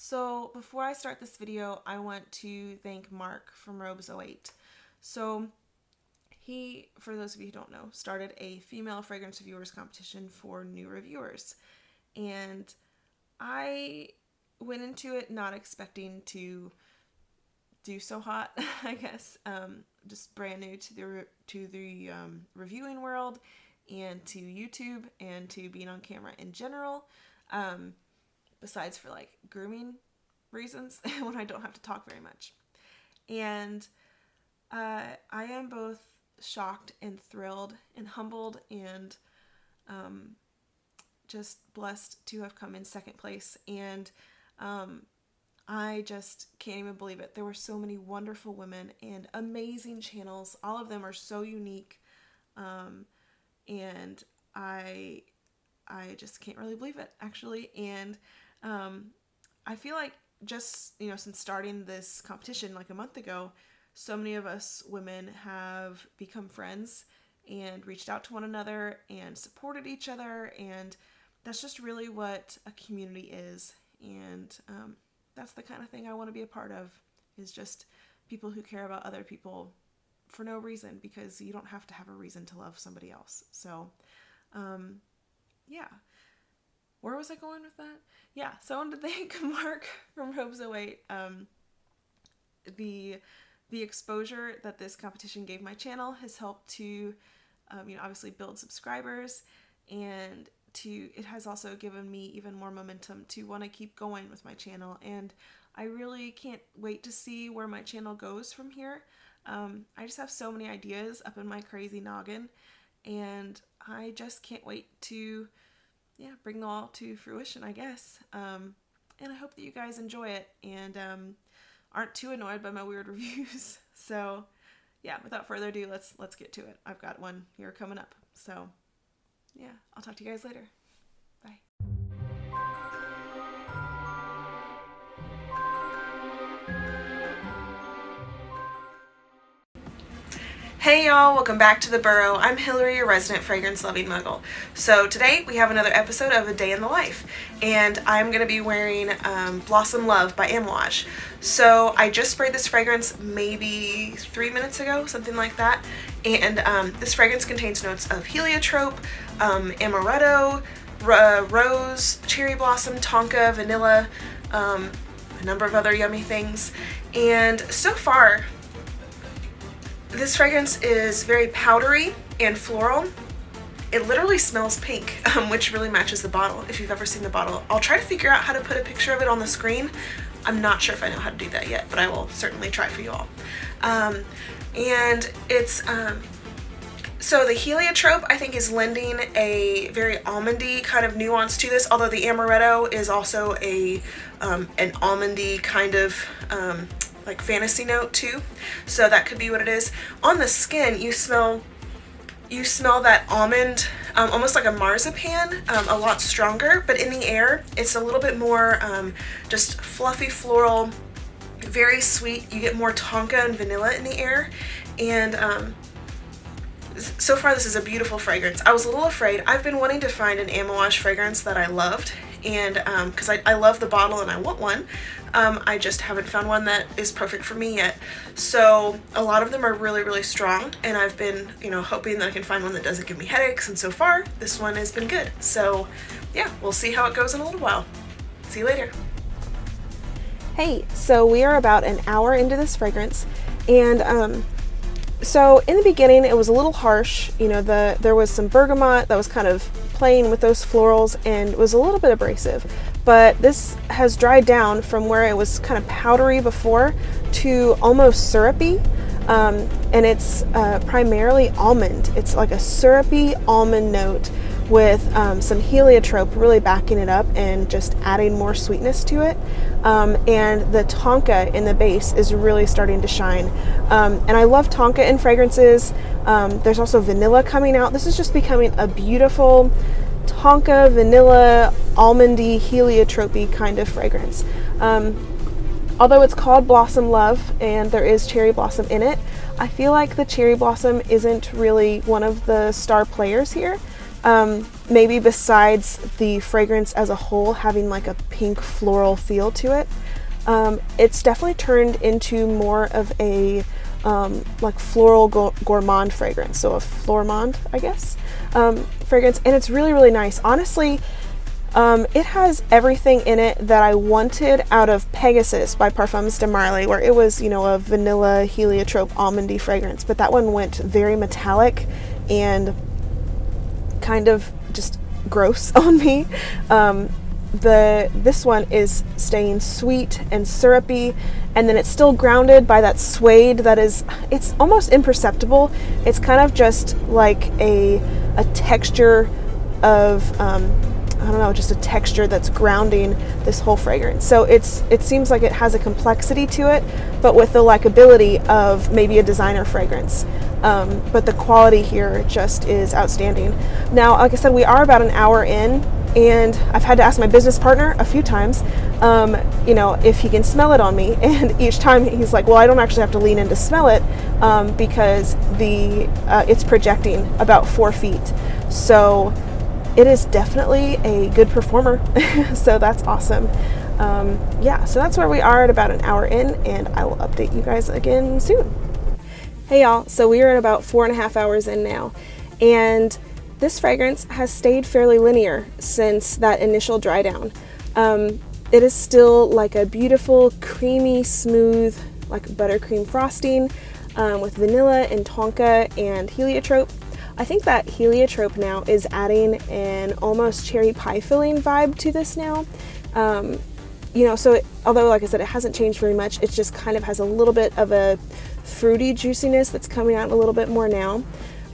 So before I start this video, I want to thank Mark from Robes08. So he, for those of you who don't know, started a female fragrance reviewers competition for new reviewers. And I went into it not expecting to do so hot, I guess. Just brand new to the reviewing world and to YouTube and to being on camera in general. Besides for like grooming reasons when I don't have to talk very much. And I am both shocked and thrilled and humbled and just blessed to have come in second place. And I just can't even believe it. There were so many wonderful women and amazing channels. All of them are so unique. And I just can't really believe it, actually. And I feel like just, since starting this competition like a month ago, so many of us women have become friends and reached out to one another and supported each other. And that's just really what a community is. And that's the kind of thing I want to be a part of, is just people who care about other people for no reason, because you don't have to have a reason to love somebody else. So, yeah. Where was I going with that? Yeah, so I wanted to thank Mark from Robes08. The exposure that this competition gave my channel has helped to, obviously build subscribers, and it has also given me even more momentum to want to keep going with my channel. And I really can't wait to see where my channel goes from here. I just have so many ideas up in my crazy noggin, and I just can't wait to bring them all to fruition, I guess. And I hope that you guys enjoy it and aren't too annoyed by my weird reviews. So yeah, without further ado, let's get to it. I've got one here coming up. So yeah, I'll talk to you guys later. Bye. Hey y'all, welcome back to the Burrow. I'm Hillary, your resident fragrance-loving muggle. So today we have another episode of A Day in the Life, and I'm going to be wearing Blossom Love by Amouage. So I just sprayed this fragrance maybe 3 minutes ago, something like that, and this fragrance contains notes of heliotrope, amaretto, rose, cherry blossom, tonka, vanilla, a number of other yummy things. And so far, this fragrance is very powdery and floral. It literally smells pink, which really matches the bottle, if you've ever seen the bottle. I'll try to figure out how to put a picture of it on the screen. I'm not sure if I know how to do that yet, but I will certainly try for you all. And it's, so the heliotrope, I think, is lending a very almondy kind of nuance to this, although the amaretto is also an almondy kind of like fantasy note too, so that could be what it is. On the skin, you smell that almond, almost like a marzipan, a lot stronger, but in the air it's a little bit more just fluffy floral, very sweet. You get more tonka and vanilla in the air, and so far this is a beautiful fragrance. I was a little afraid. I've been wanting to find an Amouage fragrance that I loved, and because I love the bottle and I want one. I just haven't found one that is perfect for me yet. So a lot of them are really, really strong, and I've been, hoping that I can find one that doesn't give me headaches, and so far this one has been good. So yeah, we'll see how it goes in a little while. See you later. Hey, so we are about an hour into this fragrance, and so in the beginning it was a little harsh. There was some bergamot that was kind of playing with those florals and was a little bit abrasive. But this has dried down from where it was kind of powdery before to almost syrupy, and it's primarily almond. It's like a syrupy almond note with some heliotrope really backing it up and just adding more sweetness to it. And the tonka in the base is really starting to shine. And I love tonka in fragrances. There's also vanilla coming out. This is just becoming a beautiful tonka, vanilla, almondy, heliotropy kind of fragrance. Although it's called Blossom Love and there is cherry blossom in it, I feel like the cherry blossom isn't really one of the star players here. maybe besides the fragrance as a whole having like a pink floral feel to it, it's definitely turned into more of a like floral gourmand fragrance, so a flormand, I guess, fragrance, and it's really, really nice. Honestly, it has everything in it that I wanted out of Pegasus by Parfums de Marly, where it was, a vanilla heliotrope almondy fragrance, but that one went very metallic and kind of just gross on me. This one is staying sweet and syrupy, and then it's still grounded by that suede that it's almost imperceptible. It's kind of just like a texture of I don't know, just a texture that's grounding this whole fragrance. So it seems like it has a complexity to it, but with the likability of maybe a designer fragrance. But the quality here just is outstanding. Now, like I said, we are about an hour in, and I've had to ask my business partner a few times, if he can smell it on me. And each time he's like, well, I don't actually have to lean in to smell it because it's projecting about 4 feet. So it is definitely a good performer. So that's awesome. So that's where we are at about an hour in, and I will update you guys again soon. Hey y'all, so we are at about 4.5 hours in now, and this fragrance has stayed fairly linear since that initial dry down. It is still like a beautiful, creamy, smooth, like buttercream frosting with vanilla and tonka and heliotrope. I think that heliotrope now is adding an almost cherry pie filling vibe to this now. Although, like I said, it hasn't changed very much, it just kind of has a little bit of a fruity juiciness that's coming out a little bit more now.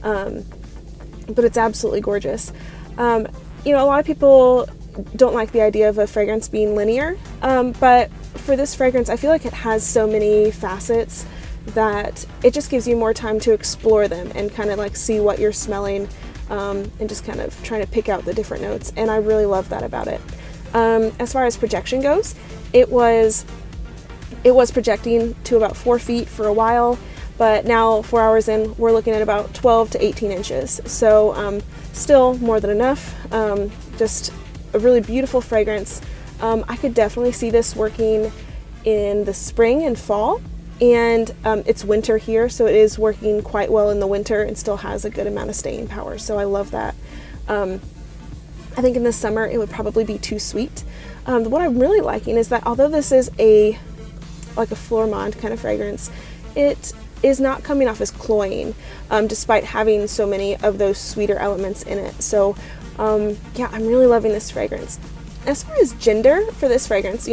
But it's absolutely gorgeous. A lot of people don't like the idea of a fragrance being linear, but for this fragrance, I feel like it has so many facets that it just gives you more time to explore them and kind of like see what you're smelling, and just kind of trying to pick out the different notes. And I really love that about it. As far as projection goes, it was projecting to about 4 feet for a while, but now 4 hours in, we're looking at about 12 to 18 inches. So still more than enough. Just a really beautiful fragrance. I could definitely see this working in the spring and fall. And it's winter here, so it is working quite well in the winter and still has a good amount of staying power. So I love that. I think in the summer it would probably be too sweet. What I'm really liking is that although this is a flormand kind of fragrance, it is not coming off as cloying, despite having so many of those sweeter elements in it. So I'm really loving this fragrance. As far as gender for this fragrance,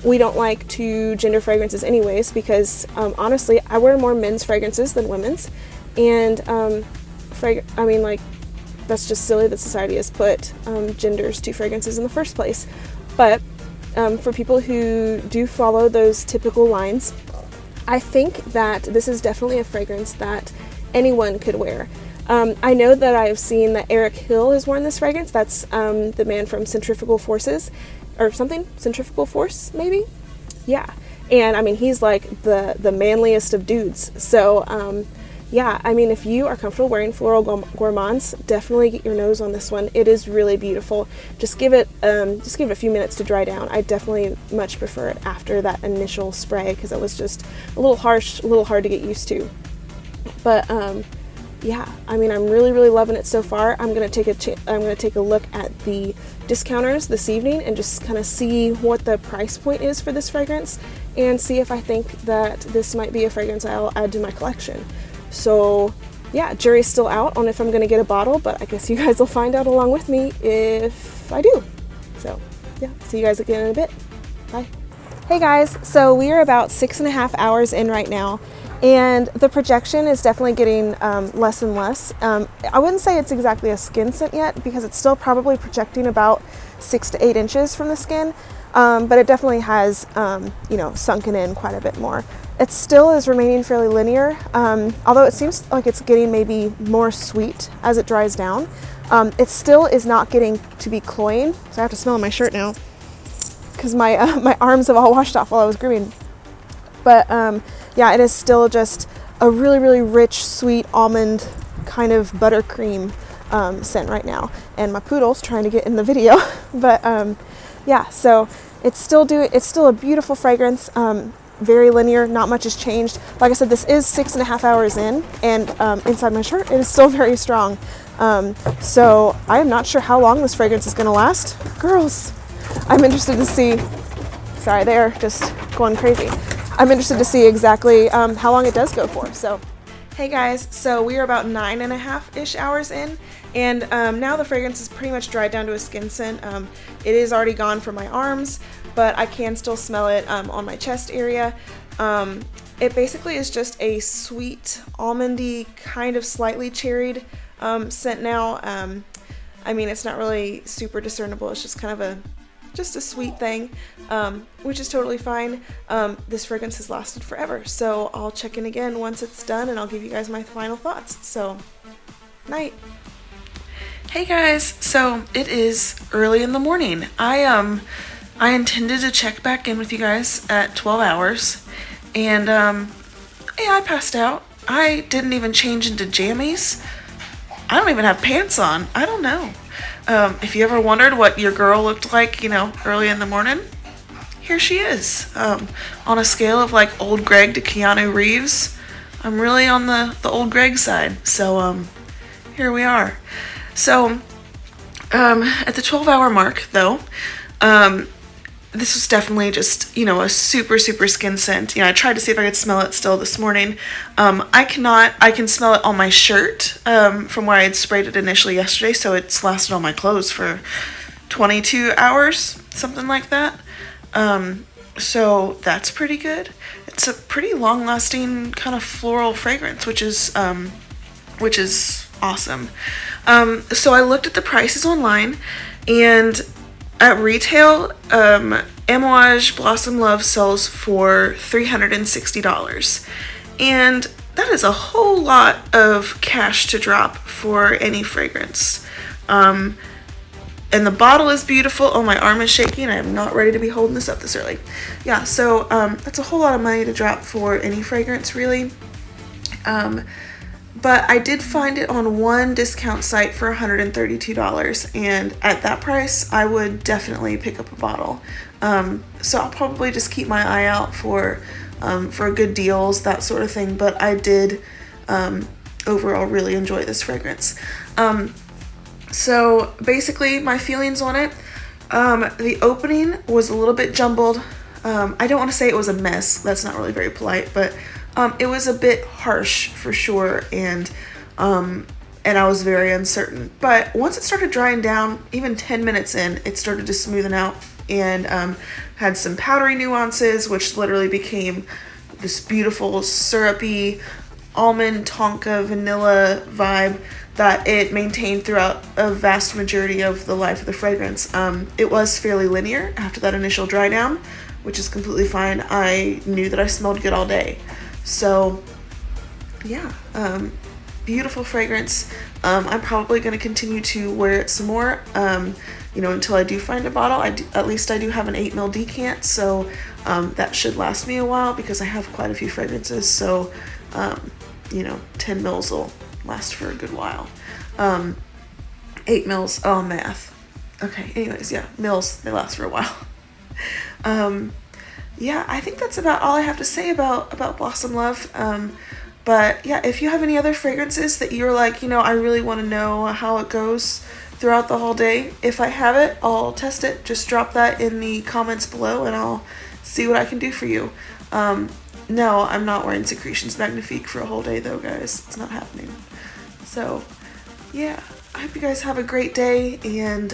we don't like to gender fragrances anyways, because honestly, I wear more men's fragrances than women's, and that's just silly that society has put genders to fragrances in the first place. But for people who do follow those typical lines, I think that this is definitely a fragrance that anyone could wear. I know that I have seen that Eric Hill has worn this fragrance. That's the man from Centrifugal Forces, or something, Centrifugal Force, maybe? Yeah. And he's like the manliest of dudes. So if you are comfortable wearing floral gourmands, definitely get your nose on this one. It is really beautiful. Just give it a few minutes to dry down. I definitely much prefer it after that initial spray, because it was just a little harsh, a little hard to get used to. But I'm really, really loving it so far. I'm gonna take a look at the discounters this evening and just kind of see what the price point is for this fragrance, and see if I think that this might be a fragrance I'll add to my collection. So jury's still out on if I'm gonna get a bottle, but I guess you guys will find out along with me if I do. So see you guys again in a bit. Bye. Hey guys, so we are about 6.5 hours in right now, and the projection is definitely getting less and less. I wouldn't say it's exactly a skin scent yet, because it's still probably projecting about 6 to 8 inches from the skin, but it definitely has sunken in quite a bit more. It still is remaining fairly linear, although it seems like it's getting maybe more sweet as it dries down. It still is not getting to be cloying, so I have to smell my shirt now, because my arms have all washed off while I was grooming. But it is still just a really, really rich, sweet almond kind of buttercream scent right now. And my poodle's trying to get in the video. But yeah, so it's still a beautiful fragrance. Very linear, not much has changed. Like I said, this is 6.5 hours in, and inside my shirt, it is still very strong. So I am not sure how long this fragrance is going to last. Girls, I'm interested to see. Sorry, they're just going crazy. I'm interested to see exactly how long it does go for. So, hey guys, so we are about 9.5-ish hours in, and now the fragrance is pretty much dried down to a skin scent. It is already gone from my arms, but I can still smell it on my chest area. It basically is just a sweet, almondy, kind of slightly cherried scent now. I mean, it's not really super discernible. It's just kind of just a sweet thing, which is totally fine. This fragrance has lasted forever, so I'll check in again once it's done, and I'll give you guys my final thoughts. So, night. Hey guys, so it is early in the morning. I intended to check back in with you guys at 12 hours, and yeah, I passed out. I didn't even change into jammies. I don't even have pants on. I don't know. If you ever wondered what your girl looked like, early in the morning, here she is. On a scale of like old Greg to Keanu Reeves, I'm really on the old Greg side. So here we are. So at the 12-hour mark, though, this was definitely just, a super, super skin scent. I tried to see if I could smell it still this morning. I cannot. I can smell it on my shirt from where I had sprayed it initially yesterday, so it's lasted on my clothes for 22 hours, something like that. So that's pretty good. It's a pretty long-lasting kind of floral fragrance, which is awesome. So I looked at the prices online, and at retail, Amouage Blossom Love sells for $360, and that is a whole lot of cash to drop for any fragrance. And the bottle is beautiful. Oh, my arm is shaking. I am not ready to be holding this up this early. Yeah, so that's a whole lot of money to drop for any fragrance, really. But I did find it on one discount site for $132, and at that price, I would definitely pick up a bottle. So I'll probably just keep my eye out for good deals, that sort of thing. But I did overall really enjoy this fragrance. So basically, my feelings on it: the opening was a little bit jumbled. I don't want to say it was a mess. That's not really very polite, but it was a bit harsh for sure, and I was very uncertain. But once it started drying down, even 10 minutes in, it started to smoothen out, and had some powdery nuances, which literally became this beautiful syrupy almond tonka vanilla vibe that it maintained throughout a vast majority of the life of the fragrance. It was fairly linear after that initial dry down, which is completely fine. I knew that I smelled good all day. So yeah, beautiful fragrance. I'm probably going to continue to wear it some more, until I do find a bottle. At least I do have an 8 ml decant, so that should last me a while because I have quite a few fragrances. So 10 mils will last for a good while. 8 mils, oh, math. Okay, anyways, yeah, mils, they last for a while. Yeah, I think that's about all I have to say about Blossom Love. But yeah, if you have any other fragrances that you're like, I really want to know how it goes throughout the whole day, if I have it, I'll test it. Just drop that in the comments below and I'll see what I can do for you. No, I'm not wearing Secretions Magnifique for a whole day though, guys. It's not happening. So yeah, I hope you guys have a great day, and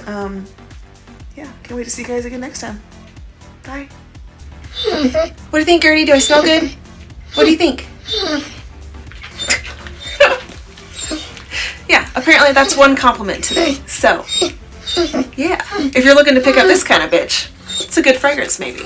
yeah, can't wait to see you guys again next time. Bye. What do you think, Gertie? Do I smell good? What do you think? Yeah, apparently that's one compliment today. So, yeah, if you're looking to pick up this kind of bitch, it's a good fragrance maybe.